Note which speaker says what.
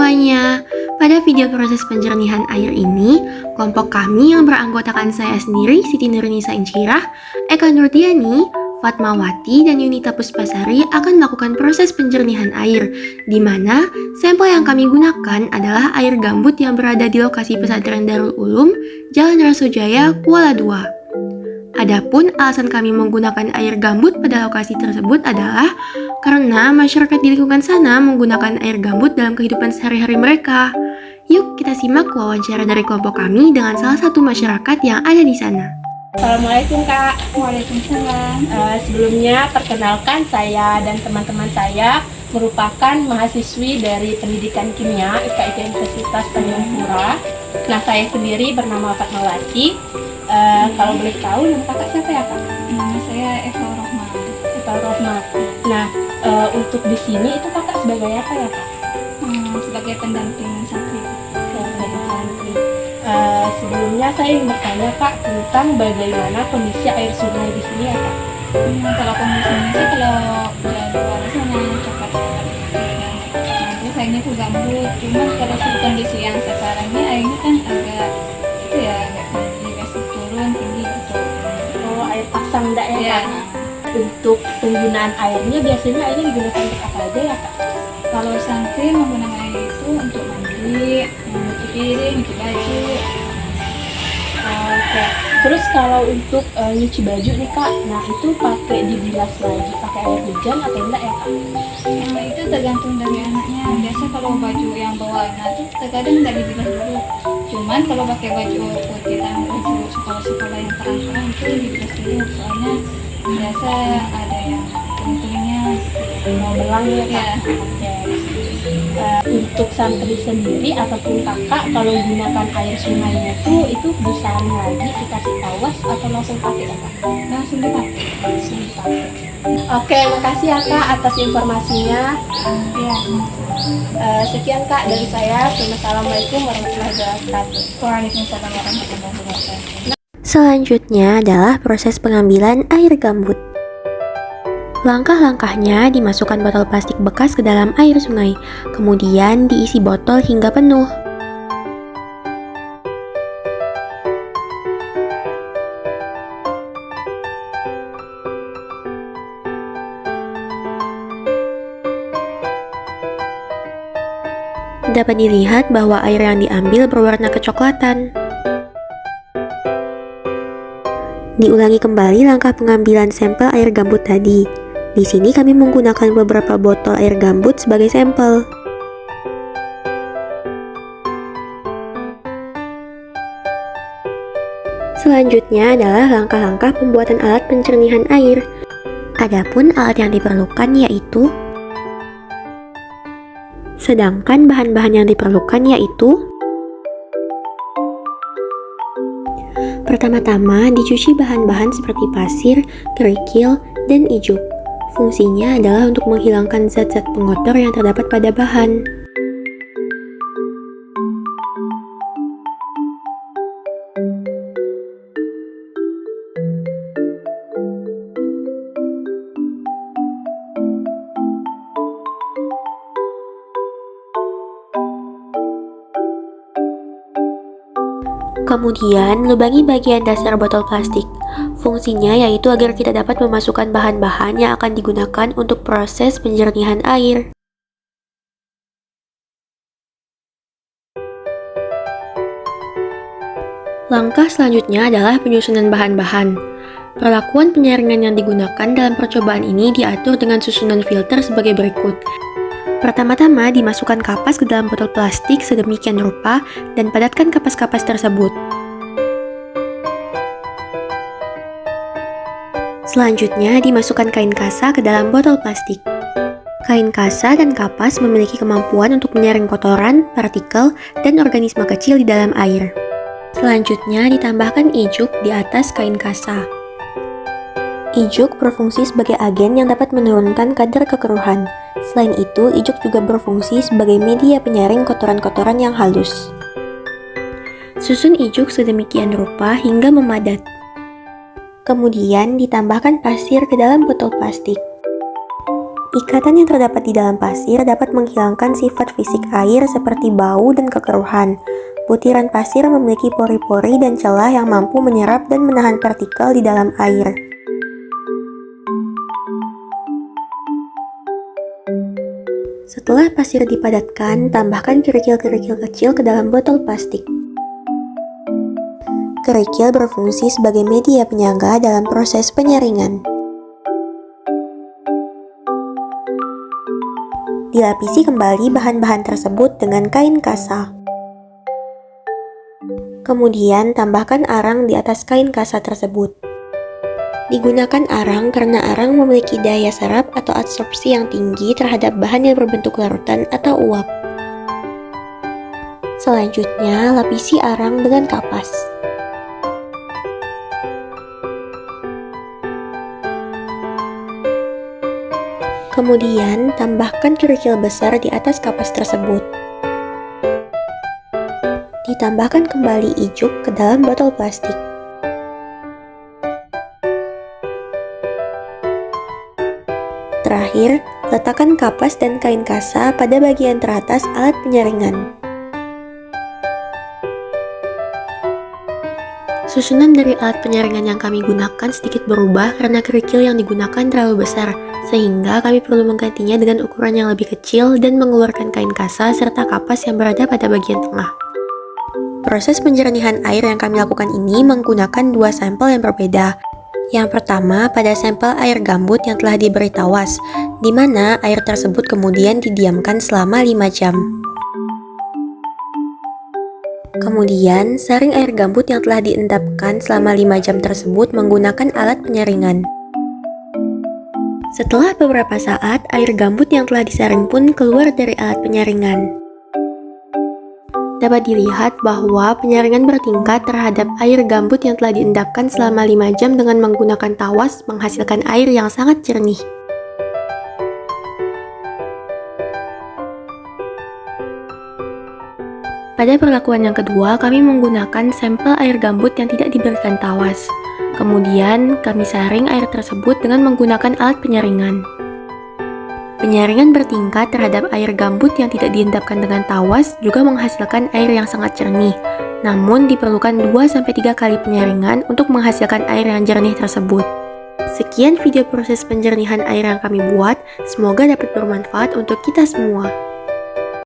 Speaker 1: semuanya. Pada video proses penjernihan air ini, kelompok kami yang beranggotakan saya sendiri, Siti Nurnisa Insyirah, Eka Nurdiani, Fatmawati, dan Yunita Puspasari akan melakukan proses penjernihan air, di mana sampel yang kami gunakan adalah air gambut yang berada di lokasi pesantren Darul Ulum, Jalan Rasujaya, Kuala Dua. Adapun alasan kami menggunakan air gambut pada lokasi tersebut adalah karena masyarakat di lingkungan sana menggunakan air gambut dalam kehidupan sehari-hari mereka. Yuk kita simak wawancara dari kelompok kami dengan salah satu masyarakat yang ada di sana.
Speaker 2: Assalamualaikum Kak.
Speaker 3: Waalaikumsalam.
Speaker 2: Sebelumnya perkenalkan, saya dan teman-teman saya merupakan mahasiswi dari Pendidikan Kimia IKIP Universitas Tanjung Pura. Nah, saya sendiri bernama Fatmawati. Kalau boleh tahu nama kakak siapa ya Kak?
Speaker 3: Nama saya Eva Rohma.
Speaker 2: Eva Rohma. Nah, untuk di sini itu kakak sebagai apa ya Kak?
Speaker 3: Sebagai pendamping santri.
Speaker 2: Sebelumnya saya ingin bertanya Kak tentang bagaimana kondisi air sungai di sini ya Kak?
Speaker 3: Kalau kondisinya sih kalau bulan luar sana coklat-coklat nanti airnya tuh gambut. Cuman kalau kondisi yang sekarang ini airnya kan agak itu ya agak dikasih turun tinggi gitu.
Speaker 2: Oh, air pasang enggak ya
Speaker 3: Ya.
Speaker 2: Kak? Untuk penggunaan airnya biasanya airnya digunakan untuk apa aja ya Kak?
Speaker 3: Kalau santri menggunakan air itu untuk mandi, nyuci piring, nyuci baju.
Speaker 2: Oke. Terus kalau untuk nyuci baju nih Kak, nah itu pakai dibilas lagi pakai air hujan atau enggak ya Kak?
Speaker 3: Itu tergantung dari anaknya. Biasa kalau baju yang berwarna tuh terkadang nggak dibilas dulu. Cuman kalau pakai baju putih dan baju sekolah-sekolah yang terang-terang itu dibilas dulu. Soalnya biasa ada yang kuning-kuningnya
Speaker 2: Mau belang ya Kak?
Speaker 3: ya.
Speaker 2: Oke. Untuk santri sendiri ataupun kakak kalau gunakan air sungainya itu disaring lagi dikasih tawas atau langsung pakai ya Kak?
Speaker 3: Langsung dipakai.
Speaker 2: Langsung dipakai. Oke, makasih ya Kak atas informasinya.
Speaker 3: Ya.
Speaker 2: Sekian Kak dari saya. Assalamualaikum warahmatullahi wabarakatuh.
Speaker 3: Waalaikumsalam warahmatullahi wabarakatuh.
Speaker 1: Selanjutnya adalah proses pengambilan air gambut. Langkah-langkahnya dimasukkan botol plastik bekas ke dalam air sungai, kemudian diisi botol hingga penuh. Dapat dilihat bahwa air yang diambil berwarna kecoklatan. Diulangi kembali langkah pengambilan sampel air gambut tadi. Di sini kami menggunakan beberapa botol air gambut sebagai sampel. Selanjutnya adalah langkah-langkah pembuatan alat pencernihan air. Adapun alat yang diperlukan yaitu bahan-bahan yang diperlukan yaitu pertama-tama dicuci bahan-bahan seperti pasir, kerikil, dan ijuk. Fungsinya adalah untuk menghilangkan zat-zat pengotor yang terdapat pada bahan. Kemudian, lubangi bagian dasar botol plastik. Fungsinya yaitu agar kita dapat memasukkan bahan-bahan yang akan digunakan untuk proses penjernihan air. Langkah selanjutnya adalah penyusunan bahan-bahan. Perlakuan penyaringan yang digunakan dalam percobaan ini diatur dengan susunan filter sebagai berikut. Pertama-tama dimasukkan kapas ke dalam botol plastik sedemikian rupa dan padatkan kapas-kapas tersebut. Selanjutnya dimasukkan kain kasa ke dalam botol plastik. Kain kasa dan kapas memiliki kemampuan untuk menyaring kotoran, partikel, dan organisme kecil di dalam air. Selanjutnya ditambahkan ijuk di atas kain kasa. Ijuk berfungsi sebagai agen yang dapat menurunkan kadar kekeruhan. Selain itu, ijuk juga berfungsi sebagai media penyaring kotoran-kotoran yang halus. Susun ijuk sedemikian rupa hingga memadat. Kemudian ditambahkan pasir ke dalam botol plastik. Ikatan yang terdapat di dalam pasir dapat menghilangkan sifat fisik air seperti bau dan kekeruhan. Butiran pasir memiliki pori-pori dan celah yang mampu menyerap dan menahan partikel di dalam air. Setelah pasir dipadatkan, tambahkan kerikil-kerikil kecil ke dalam botol plastik. Kerikil berfungsi sebagai media penyangga dalam proses penyaringan. Dilapisi kembali bahan-bahan tersebut dengan kain kasa. Kemudian tambahkan arang di atas kain kasa tersebut. Digunakan arang karena arang memiliki daya serap atau absorpsi yang tinggi terhadap bahan yang berbentuk larutan atau uap. Selanjutnya, lapisi arang dengan kapas. Kemudian, tambahkan kerikil besar di atas kapas tersebut. Ditambahkan kembali ijuk ke dalam botol plastik. Terakhir, letakkan kapas dan kain kasa pada bagian teratas alat penyaringan. Susunan dari alat penyaringan yang kami gunakan sedikit berubah karena kerikil yang digunakan terlalu besar, sehingga kami perlu menggantinya dengan ukuran yang lebih kecil dan mengeluarkan kain kasa serta kapas yang berada pada bagian tengah. Proses penjernihan air yang kami lakukan ini menggunakan dua sampel yang berbeda. Yang pertama pada sampel air gambut yang telah diberi tawas, di mana air tersebut kemudian didiamkan selama 5 jam. Kemudian, saring air gambut yang telah diendapkan selama 5 jam tersebut menggunakan alat penyaringan. Setelah beberapa saat, air gambut yang telah disaring pun keluar dari alat penyaringan. Dapat dilihat bahwa penyaringan bertingkat terhadap air gambut yang telah diendapkan selama 5 jam dengan menggunakan tawas menghasilkan air yang sangat jernih. Pada perlakuan yang kedua, kami menggunakan sampel air gambut yang tidak diberikan tawas. Kemudian, kami saring air tersebut dengan menggunakan alat penyaringan. Penyaringan bertingkat terhadap air gambut yang tidak diendapkan dengan tawas juga menghasilkan air yang sangat jernih. Namun, diperlukan 2-3 kali penyaringan untuk menghasilkan air yang jernih tersebut. Sekian video proses penjernihan air yang kami buat, semoga dapat bermanfaat untuk kita semua.